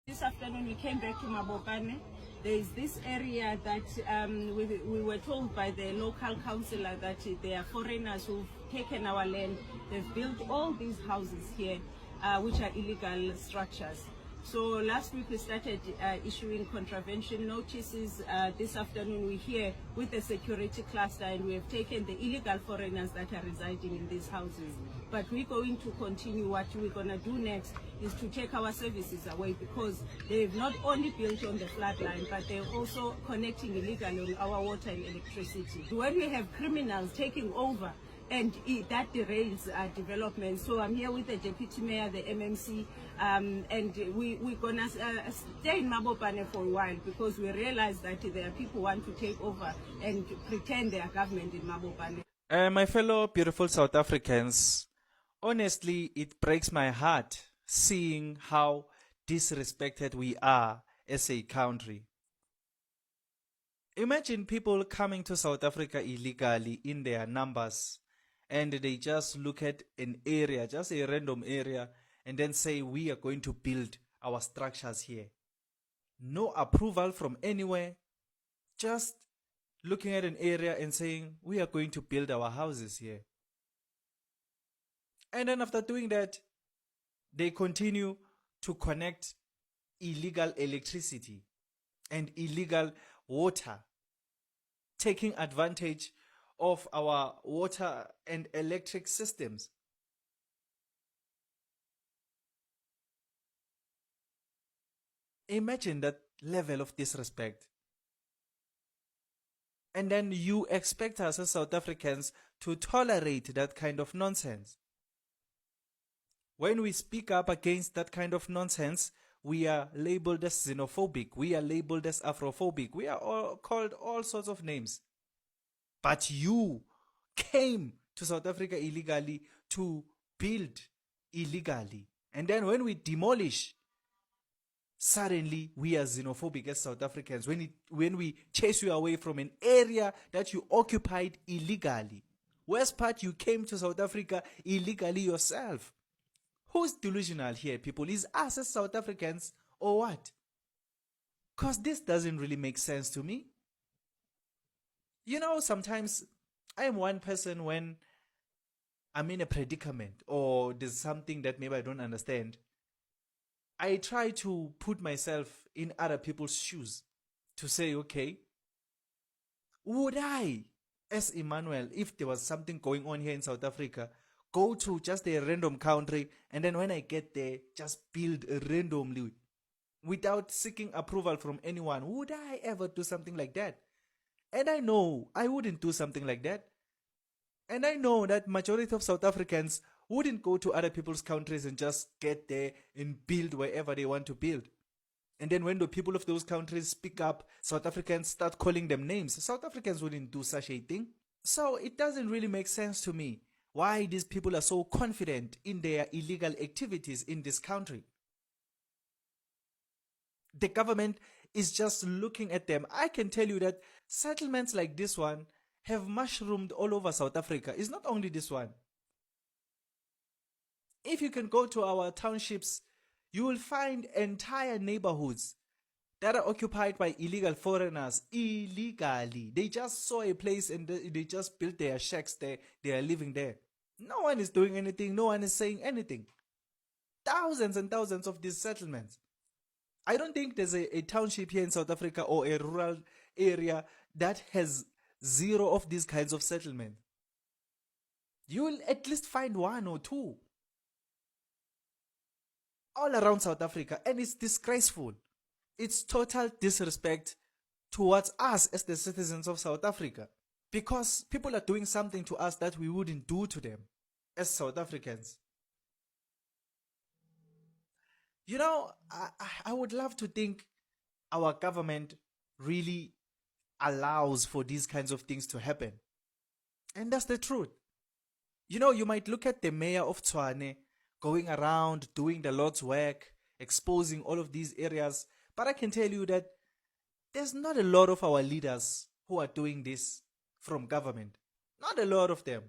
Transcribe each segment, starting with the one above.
This afternoon we came back to Mabopane. There is this area that we were told by the local councillor that there are foreigners who've taken our land. They've built all these houses here, which are illegal structures. So last week we started issuing contravention notices. This afternoon we're here with the security cluster, and we have taken the illegal foreigners that are residing in these houses. But we're going to continue. What we're going to do next is to take our services away, because they've not only built on the flood line, but they're also connecting illegally on our water and electricity. When we have criminals taking over, and that derails development. So I'm here with the Deputy Mayor, the MMC, and we're going to stay in Mabopane for a while, because we realize that there are people who want to take over and pretend they are government in Mabopane. My fellow beautiful South Africans, honestly, it breaks my heart seeing how disrespected we are as a country. Imagine people coming to South Africa illegally in their numbers, and they just look at an area, just a random area, and then say we are going to build our structures here. No approval from anywhere, just looking at an area and saying we are going to build our houses here. And then after doing that, they continue to connect illegal electricity and illegal water, taking advantage of our water and electric systems. Imagine that level of disrespect. And then you expect us as South Africans to tolerate that kind of nonsense. When we speak up against that kind of nonsense, we are labeled as xenophobic, we are labeled as Afrophobic, we are all called all sorts of names. But you came to South Africa illegally to build illegally. And then when we demolish, suddenly we are xenophobic as South Africans. When we chase you away from an area that you occupied illegally. Worst part, you came to South Africa illegally yourself. Who's delusional here, people? Is us as South Africans or what? Because this doesn't really make sense to me. You know, sometimes I am one person when I'm in a predicament or there's something that maybe I don't understand. I try to put myself in other people's shoes to say, okay, would I, as Emmanuel, if there was something going on here in South Africa, go to just a random country, and then when I get there, just build randomly without seeking approval from anyone? Would I ever do something like that? And I know I wouldn't do something like that. And I know that majority of South Africans wouldn't go to other people's countries and just get there and build wherever they want to build. And then when the people of those countries speak up, South Africans start calling them names. South Africans wouldn't do such a thing. So it doesn't really make sense to me why these people are so confident in their illegal activities in this country. The government is just looking at them. I can tell you that settlements like this one have mushroomed all over South Africa. It's not only this one. If you can go to our townships, you will find entire neighborhoods that are occupied by illegal foreigners illegally. They just saw a place and they just built their shacks there. They are living there. No one is doing anything. No one is saying anything. Thousands and thousands of these settlements. I don't think there's a township here in South Africa or a rural area that has zero of these kinds of settlements. You will at least find one or two all around South Africa, and it's disgraceful. It's total disrespect towards us as the citizens of South Africa, because people are doing something to us that we wouldn't do to them as South Africans. You know, I would love to think our government really allows for these kinds of things to happen. And that's the truth. You know, you might look at the mayor of Tshwane going around doing the Lord's work, exposing all of these areas, but I can tell you that there's not a lot of our leaders who are doing this from government. Not a lot of them.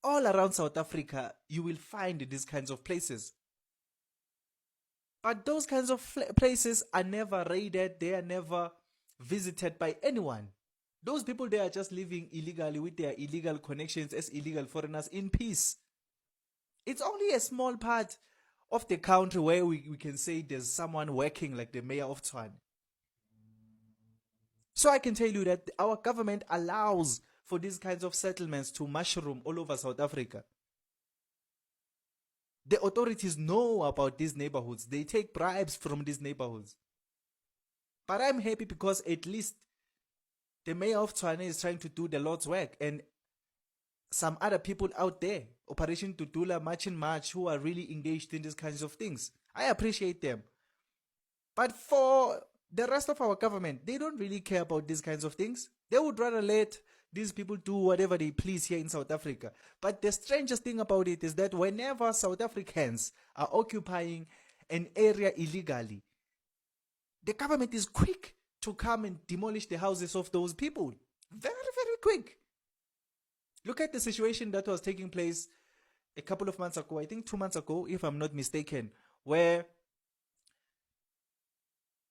All around South Africa, you will find these kinds of places. But those kinds of places are never raided, they are never visited by anyone. Those people, they are just living illegally with their illegal connections as illegal foreigners in peace. It's only a small part of the country where we can say there's someone working like the mayor of Tshwane. So I can tell you that our government allows for these kinds of settlements to mushroom all over South Africa. The authorities know about these neighborhoods. They take bribes from these neighborhoods. But I'm happy because at least the mayor of Tshwane is trying to do the Lord's work, and some other people out there, Operation Tutula, March and March, who are really engaged in these kinds of things. I appreciate them. But for the rest of our government, they don't really care about these kinds of things. They would rather let these people do whatever they please here in South Africa. But the strangest thing about it is that whenever South Africans are occupying an area illegally, the government is quick to come and demolish the houses of those people. Very, very quick. Look at the situation that was taking place a couple of months ago, I think 2 months ago, if I'm not mistaken, where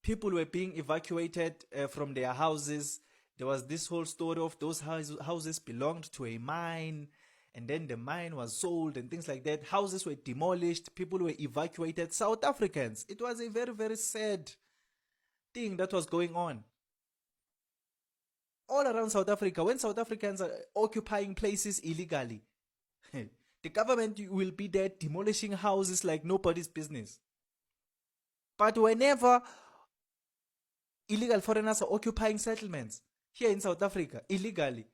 people were being evacuated from their houses. There was this whole story of those houses belonged to a mine, and then the mine was sold and things like that. Houses were demolished, people were evacuated, South Africans. It was a very, very sad thing that was going on. All around South Africa, when South Africans are occupying places illegally, the government will be there demolishing houses like nobody's business. But whenever illegal foreigners are occupying settlements here in South Africa illegally,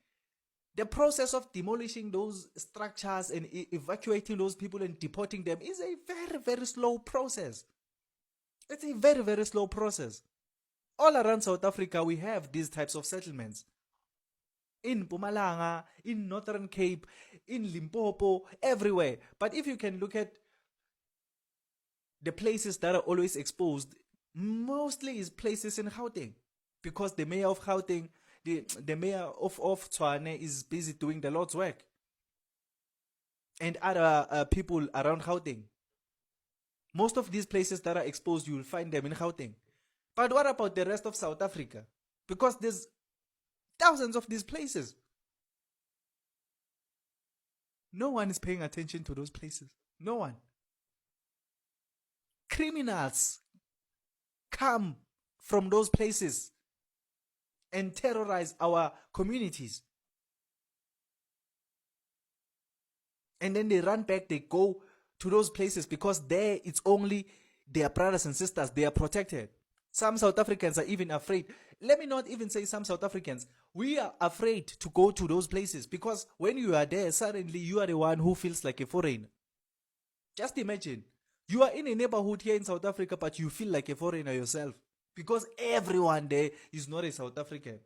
the process of demolishing those structures and evacuating those people and deporting them is a very, very slow process. It's a very, very slow process. All around South Africa, we have these types of settlements. In Mpumalanga, in Northern Cape, in Limpopo, everywhere. But if you can look at the places that are always exposed, mostly is places in Gauteng. Because the mayor of Gauteng, the mayor of Tshwane is busy doing the Lord's work. And other people around Gauteng. Most of these places that are exposed, you will find them in Gauteng. But what about the rest of South Africa? Because there's thousands of these places. No one is paying attention to those places. No one. Criminals come from those places and terrorize our communities. And then they run back, they go to those places because there it's only their brothers and sisters, they are protected. Some South Africans are even afraid. Let me not even say some South Africans. We are afraid to go to those places because when you are there, suddenly you are the one who feels like a foreigner. Just imagine, you are in a neighborhood here in South Africa, but you feel like a foreigner yourself because everyone there is not a South African.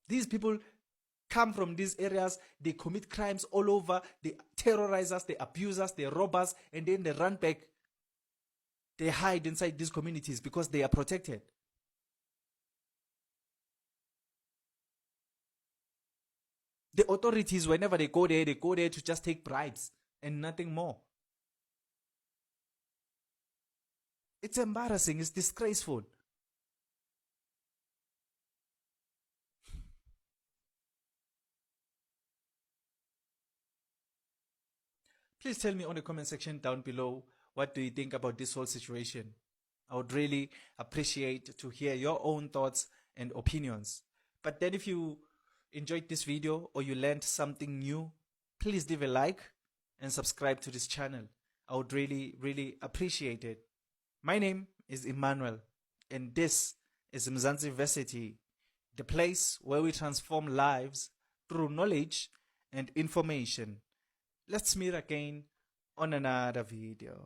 These people come from these areas, they commit crimes all over, they terrorize us, they abuse us, they rob us, and then they run back. They hide inside these communities because they are protected. The authorities, whenever they go there to just take bribes and nothing more. It's embarrassing, it's disgraceful. Please tell me on the comment section down below, what do you think about this whole situation? I would really appreciate to hear your own thoughts and opinions. But then if you enjoyed this video or you learned something new, please leave a like and subscribe to this channel. I would really, really appreciate it. My name is Emmanuel and this is Mzansi University, the place where we transform lives through knowledge and information. Let's meet again on another video.